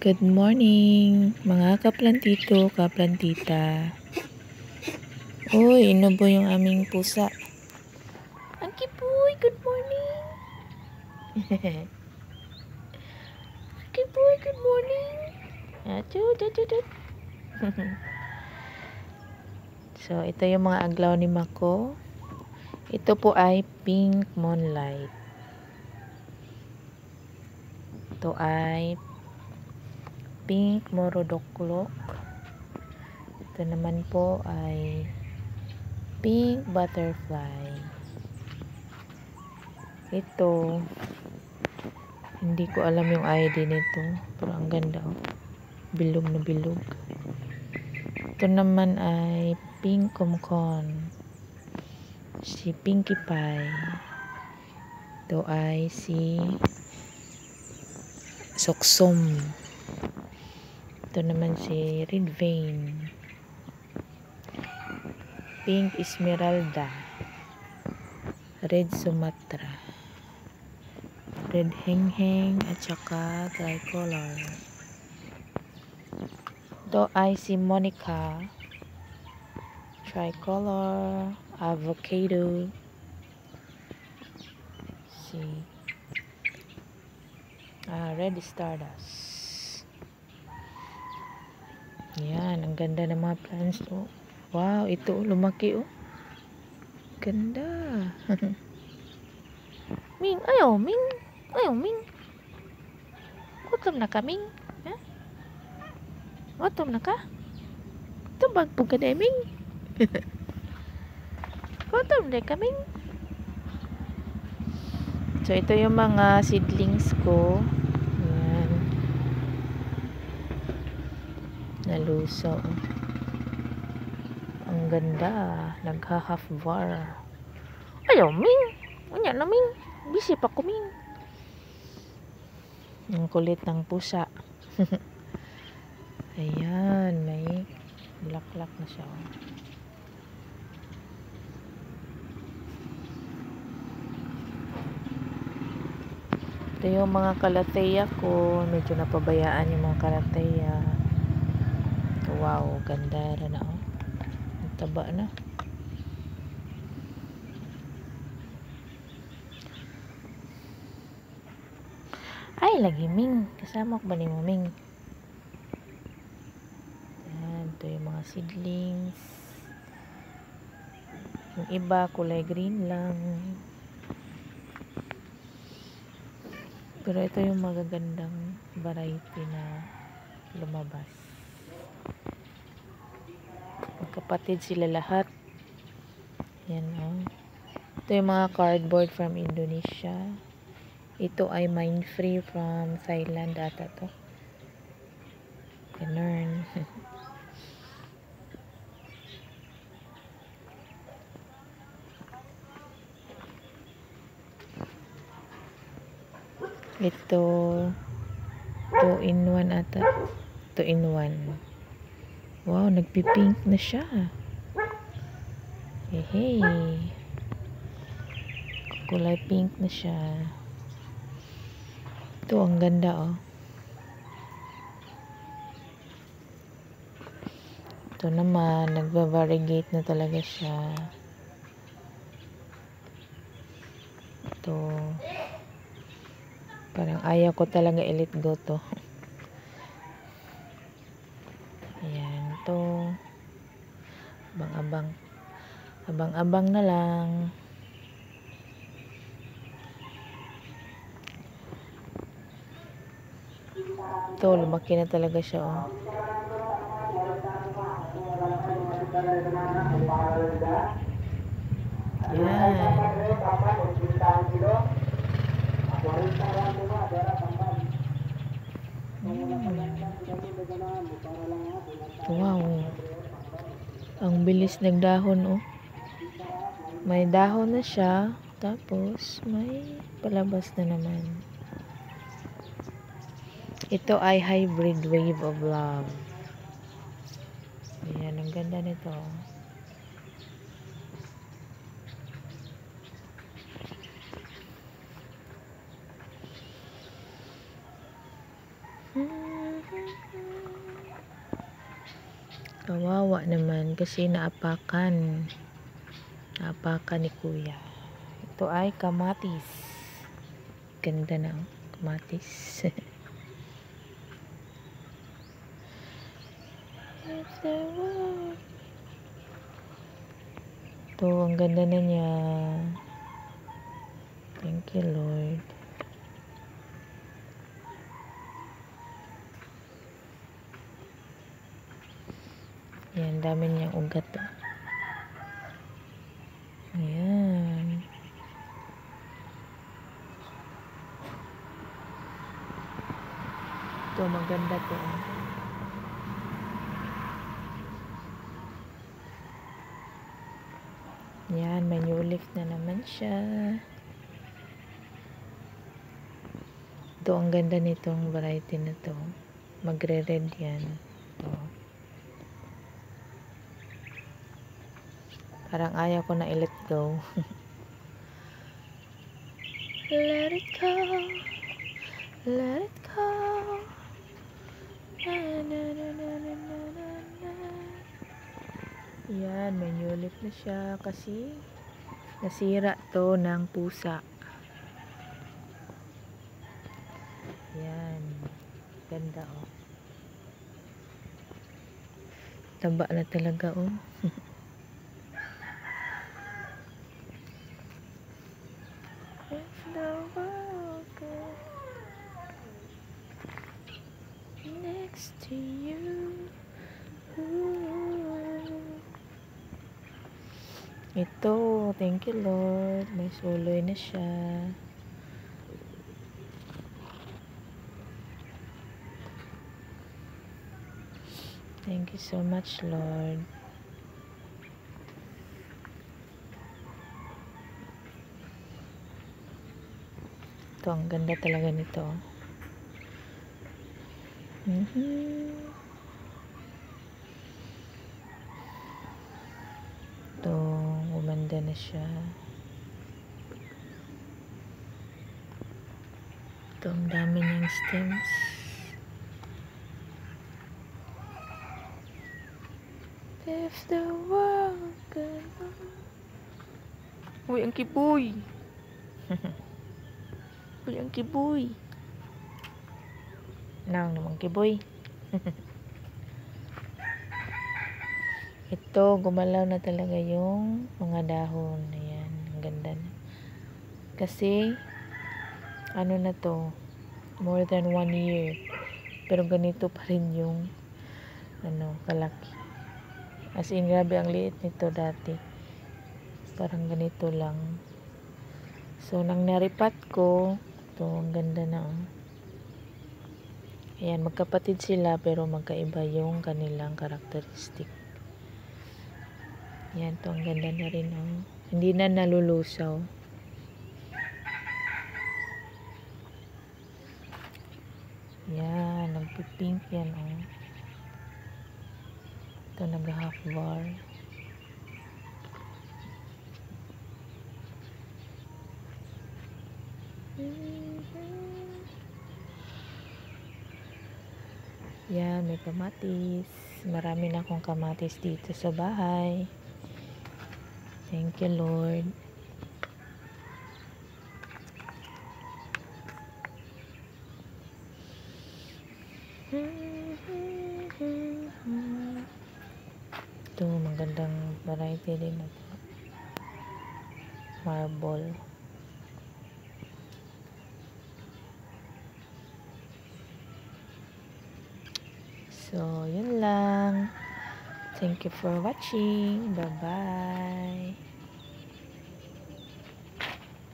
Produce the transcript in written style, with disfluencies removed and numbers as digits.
Good morning, mga kaplantito, kaplantita. Uy, inubo yung aming pusa. Angki boy, good morning. Angki boy, good morning. Achoo. So, ito yung mga aglaw ni Mako. Ito po ay pink moonlight. Ito ay pink morodoklok. Ito naman po ay pink butterfly. Ito, hindi ko alam yung ID nito, pero ang ganda oh. Bilog na bilog. Ito naman ay pink kumkon. Si Pinkie Pie. Ito ay si Soksom. Ito naman si Red Vein. Pink Esmeralda. Red Sumatra. Red Hengheng at saka tricolor. Ito ay si Monica. Tricolor. Avocado. Si Red Stardust. Yan, ang ganda ng mga plants oh. Wow, ito lumaki oh. Ganda. Ming, ayaw, Ming. Ayaw, Ming. Gutom na ka, Ming. Ha? Gutom na ka? Tumbag po ka na, Ming. Gutom na ka, Ming. So, ito yung mga seedlings ko. Yan. Naluso. Ang ganda. Nagha-half var. Ayaw, Ming. Unya na, Ming. Busy pa ko, Ming. Ang kulit ng pusa. Ayan. May black na siya. Ito yung mga kalateya ko. Medyo napabayaan yung mga kalateya. Wow, ganda na oh. Ang taba na. Ay, lagi Ming. Kasama ko ba ni mo, Ming? Ayan, ito yung mga seedlings. Yung iba, kulay green lang. Pero ito yung magagandang variety na lumabas. Magkapatid sila lahat. Yan oh. Ito yung mga cardboard from Indonesia. Ito ay mine free from Thailand ata to. Ganun. Ito 2-in-1 ata. 2-in-1. Wow, nagpipink na siya. Hey. Kulay pink na siya. Ito, ang ganda oh. Ito naman, nagva-variegate na talaga siya. Ito. Parang ayaw ko talaga i-let go to. Ayan, ito. Abang-abang. Abang-abang na lang. Ito, lumaki na talaga siya oh. Yan. Wow. Ang bilis nagdahon oh. May dahon na siya. Tapos, may palabas na naman. Ito ay hybrid wave of love. Ayan, ang ganda nito. Kawawa naman kasi naapakan ni kuya. Ito ay kamatis. Ganda ng kamatis. Ito, ang ganda na niya. Thank you, Lord. Yan, dami niyang ugat. Ayan. Ito, maganda to. Yan, may new leaf na naman siya. Ito, ang ganda nitong variety na to. Magre-red yan. Ito. Parang ayaw ko na i-let go. Let it go. Let it go. Na, na, na, na, na, na, na, na. Yan, may new leaf na siya kasi nasira to ng pusa. Yan. Ganda, oh. Taba na talaga, oh. If the world goes next to you. Ito, thank you, Lord. May suloy na siya. Thank you so much, Lord. Ito, ang ganda talaga nito. Ito, umanda na siya. Ito, ang dami niyang stems. If the world could... Uy, ang kiboy! Uy, ang kiboy! Nang naman kiboy. Ito, gumalaw na talaga yung mga dahon. Ayan, ang ganda na. Kasi, ano na to, more than 1 year. Pero ganito pa rin yung, kalaki. As in, grabe ang liit nito dati. Parang ganito lang. So, nang naripat ko, ito, ang ganda na, oh. Ayan, magkapatid sila pero magkaiba yung kanilang karakteristik. Ayan, ito ang ganda na rin, oh. Hindi na nalulusaw. Ayan, nagpipink yan, oh. Ito, nag-half bar. Yan, may kamatis. Marami na akong kamatis dito sa bahay. Thank you, Lord. Ito, magandang variety din na ito. Marble. So, yun lang. Thank you for watching. Bye-bye.